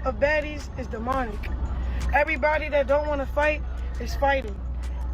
of baddies is demonic. Everybody that don't want to fight is fighting.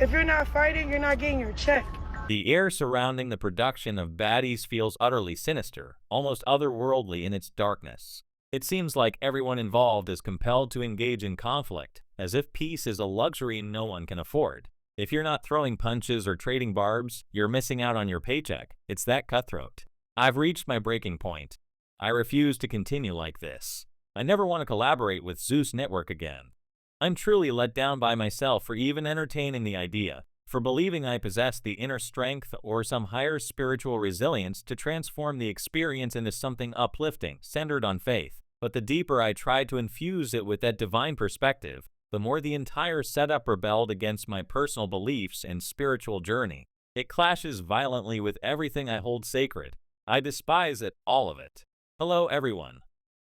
If you're not fighting, you're not getting your check. The air surrounding the production of Baddies feels utterly sinister, almost otherworldly in its darkness. It seems like everyone involved is compelled to engage in conflict, as if peace is a luxury no one can afford. If you're not throwing punches or trading barbs, you're missing out on your paycheck. It's that cutthroat. I've reached my breaking point. I refuse to continue like this. I never want to collaborate with Zeus Network again. I'm truly let down by myself for even entertaining the idea, for believing I possess the inner strength or some higher spiritual resilience to transform the experience into something uplifting, centered on faith. But the deeper I tried to infuse it with that divine perspective, the more the entire setup rebelled against my personal beliefs and spiritual journey. It clashes violently with everything I hold sacred. I despise it, all of it. Hello everyone.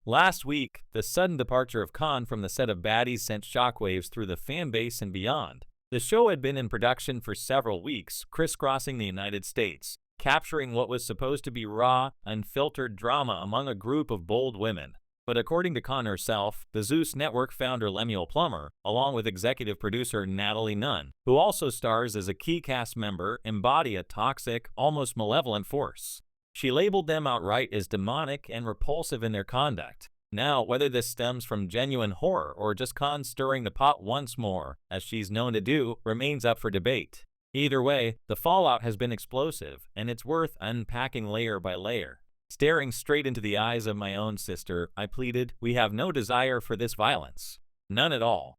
Last week, the sudden departure of Khan from the set of Baddies sent shockwaves through the fanbase and beyond. The show had been in production for several weeks, crisscrossing the United States, capturing what was supposed to be raw, unfiltered drama among a group of bold women. But according to Khan herself, the Zeus Network founder Lemuel Plummer, along with executive producer Natalie Nun, who also stars as a key cast member, embody a toxic, almost malevolent force. She labeled them outright as demonic and repulsive in their conduct. Now, whether this stems from genuine horror or just Khan stirring the pot once more, as she's known to do, remains up for debate. Either way, the fallout has been explosive, and it's worth unpacking layer by layer. Staring straight into the eyes of my own sister, I pleaded, "We have no desire for this violence. None at all."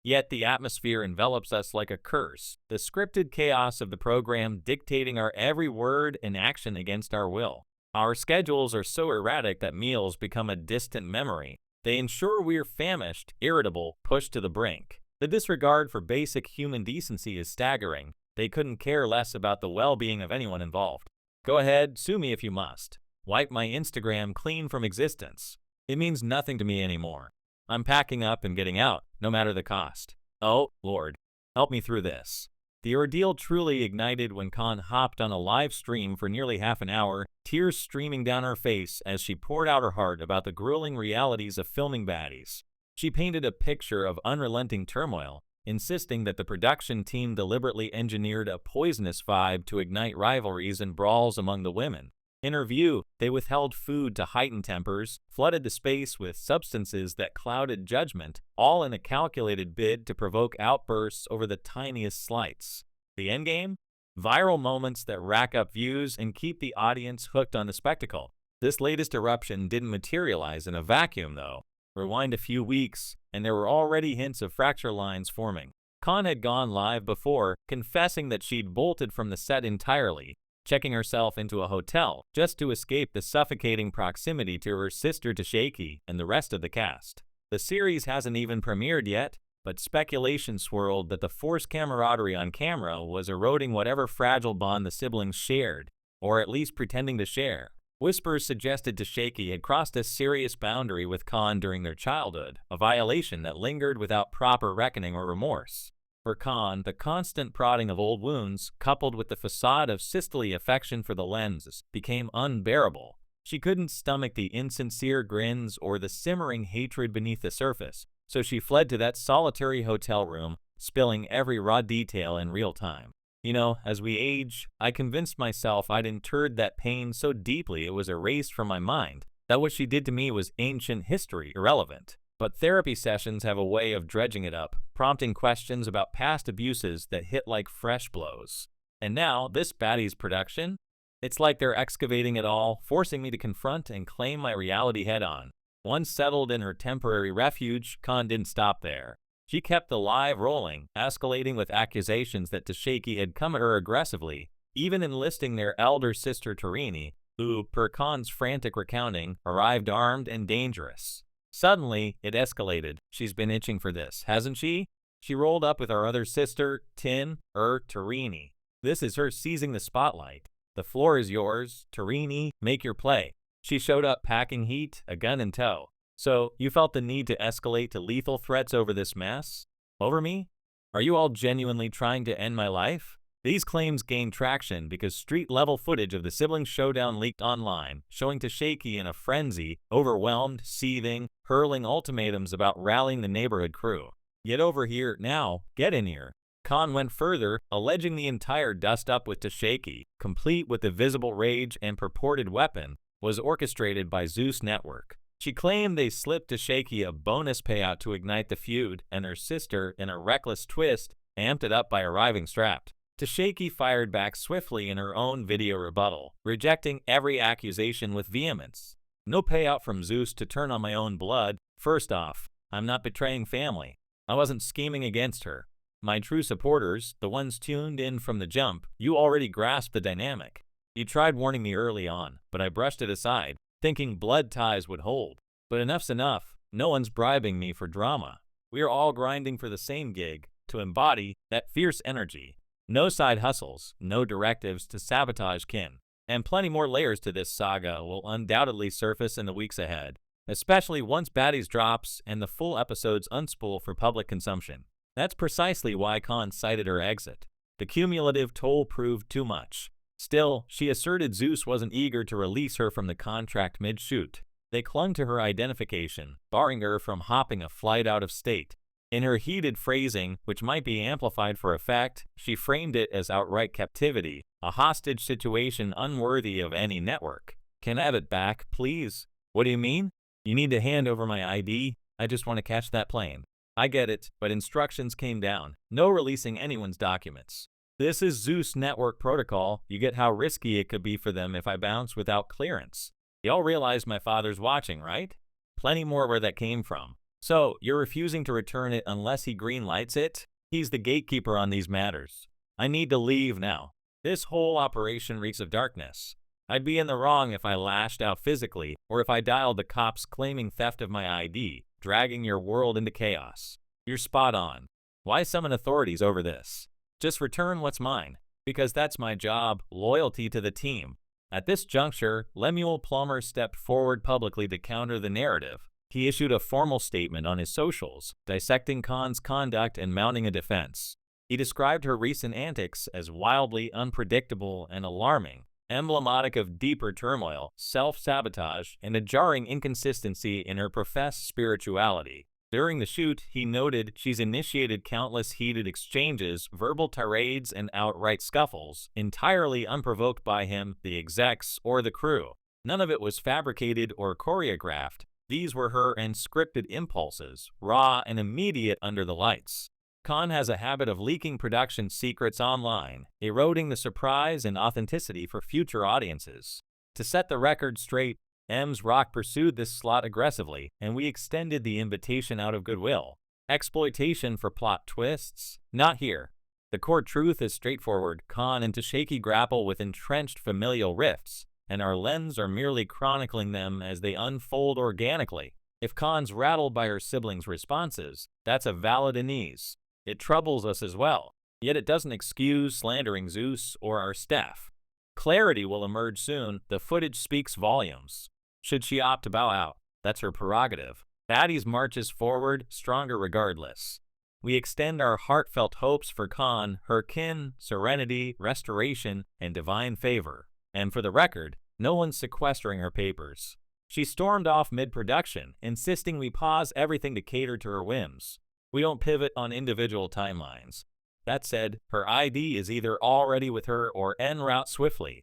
Yet the atmosphere envelops us like a curse, the scripted chaos of the program dictating our every word and action against our will. Our schedules are so erratic that meals become a distant memory. They ensure we're famished, irritable, pushed to the brink. The disregard for basic human decency is staggering. They couldn't care less about the well-being of anyone involved. Go ahead, sue me if you must. Wipe my Instagram clean from existence. It means nothing to me anymore. I'm packing up and getting out, no matter the cost. Oh, Lord, help me through this. The ordeal truly ignited when Khan hopped on a live stream for nearly half an hour, tears streaming down her face as she poured out her heart about the grueling realities of filming Baddies. She painted a picture of unrelenting turmoil, insisting that the production team deliberately engineered a poisonous vibe to ignite rivalries and brawls among the women. In her view, they withheld food to heighten tempers, flooded the space with substances that clouded judgment, all in a calculated bid to provoke outbursts over the tiniest slights. The endgame? Viral moments that rack up views and keep the audience hooked on the spectacle. This latest eruption didn't materialize in a vacuum, though. Rewind a few weeks, and there were already hints of fracture lines forming. Khan had gone live before, confessing that she'd bolted from the set entirely, checking herself into a hotel just to escape the suffocating proximity to her sister Tashaiki and the rest of the cast. The series hasn't even premiered yet, but speculation swirled that the forced camaraderie on camera was eroding whatever fragile bond the siblings shared, or at least pretending to share. Whispers suggested Tashaiki had crossed a serious boundary with Khan during their childhood, a violation that lingered without proper reckoning or remorse. For Khan, the constant prodding of old wounds, coupled with the facade of sisterly affection for the lenses, became unbearable. She couldn't stomach the insincere grins or the simmering hatred beneath the surface, so she fled to that solitary hotel room, spilling every raw detail in real time. You know, as we age, I convinced myself I'd interred that pain so deeply it was erased from my mind, that what she did to me was ancient history, irrelevant. But therapy sessions have a way of dredging it up, prompting questions about past abuses that hit like fresh blows. And now, this Baddies production? It's like they're excavating it all, forcing me to confront and claim my reality head-on. Once settled in her temporary refuge, Khan didn't stop there. She kept the live rolling, escalating with accusations that Tashaiki had come at her aggressively, even enlisting their elder sister Tarini, who, per Khan's frantic recounting, arrived armed and dangerous. Suddenly, it escalated. She's been itching for this, hasn't she? She rolled up with our other sister, Tarini. This is her seizing the spotlight. The floor is yours. Tarini, make your play. She showed up packing heat, a gun in tow. So, you felt the need to escalate to lethal threats over this mess? Over me? Are you all genuinely trying to end my life? These claims gained traction because street-level footage of the siblings' showdown leaked online, showing Tashaiki in a frenzy, overwhelmed, seething, hurling ultimatums about rallying the neighborhood crew. Get over here now, get in here. Khan went further, alleging the entire dust-up with Tasheki, complete with the visible rage and purported weapon, was orchestrated by Zeus Network. She claimed they slipped Tasheki a bonus payout to ignite the feud, and her sister, in a reckless twist, amped it up by arriving strapped. Tasheki fired back swiftly in her own video rebuttal, rejecting every accusation with vehemence. No payout from Zeus to turn on my own blood. First off, I'm not betraying family. I wasn't scheming against her. My true supporters, the ones tuned in from the jump, you already grasped the dynamic. You tried warning me early on, but I brushed it aside, thinking blood ties would hold. But enough's enough. No one's bribing me for drama. We are all grinding for the same gig, to embody that fierce energy. No side hustles, no directives to sabotage kin. And plenty more layers to this saga will undoubtedly surface in the weeks ahead, especially once Baddies drops and the full episodes unspool for public consumption. That's precisely why Khan cited her exit. The cumulative toll proved too much. Still, she asserted Zeus wasn't eager to release her from the contract mid-shoot. They clung to her identification, barring her from hopping a flight out of state. In her heated phrasing, which might be amplified for effect, she framed it as outright captivity, a hostage situation unworthy of any network. Can I have it back, please? What do you mean? You need to hand over my ID? I just want to catch that plane. I get it, but instructions came down. No releasing anyone's documents. This is Zeus Network protocol. You get how risky it could be for them if I bounce without clearance. Y'all realize my father's watching, right? Plenty more where that came from. So, you're refusing to return it unless he green-lights it? He's the gatekeeper on these matters. I need to leave now. This whole operation reeks of darkness. I'd be in the wrong if I lashed out physically, or if I dialed the cops claiming theft of my ID, dragging your world into chaos. You're spot on. Why summon authorities over this? Just return what's mine, because that's my job, loyalty to the team. At this juncture, Lemuel Plummer stepped forward publicly to counter the narrative. He issued a formal statement on his socials, dissecting Khan's conduct and mounting a defense. He described her recent antics as wildly unpredictable and alarming, emblematic of deeper turmoil, self-sabotage, and a jarring inconsistency in her professed spirituality. During the shoot, he noted she's initiated countless heated exchanges, verbal tirades, and outright scuffles, entirely unprovoked by him, the execs, or the crew. None of it was fabricated or choreographed. These were her unscripted impulses, raw and immediate under the lights. Khan has a habit of leaking production secrets online, eroding the surprise and authenticity for future audiences. To set the record straight, M's Rock pursued this slot aggressively, and we extended the invitation out of goodwill. Exploitation for plot twists? Not here. The core truth is straightforward. Khan and Tasheki grapple with entrenched familial rifts, and our lens are merely chronicling them as they unfold organically. If Khan's rattled by her siblings' responses, that's a valid unease. It troubles us as well, yet it doesn't excuse slandering Zeus or our staff. Clarity will emerge soon. The footage speaks volumes. Should she opt to bow out, that's her prerogative. Baddie's marches forward, stronger regardless. We extend our heartfelt hopes for Khan, her kin, serenity, restoration, and divine favor. And for the record, no one's sequestering her papers. She stormed off mid-production, insisting we pause everything to cater to her whims. We don't pivot on individual timelines. That said, her ID is either already with her or en route swiftly.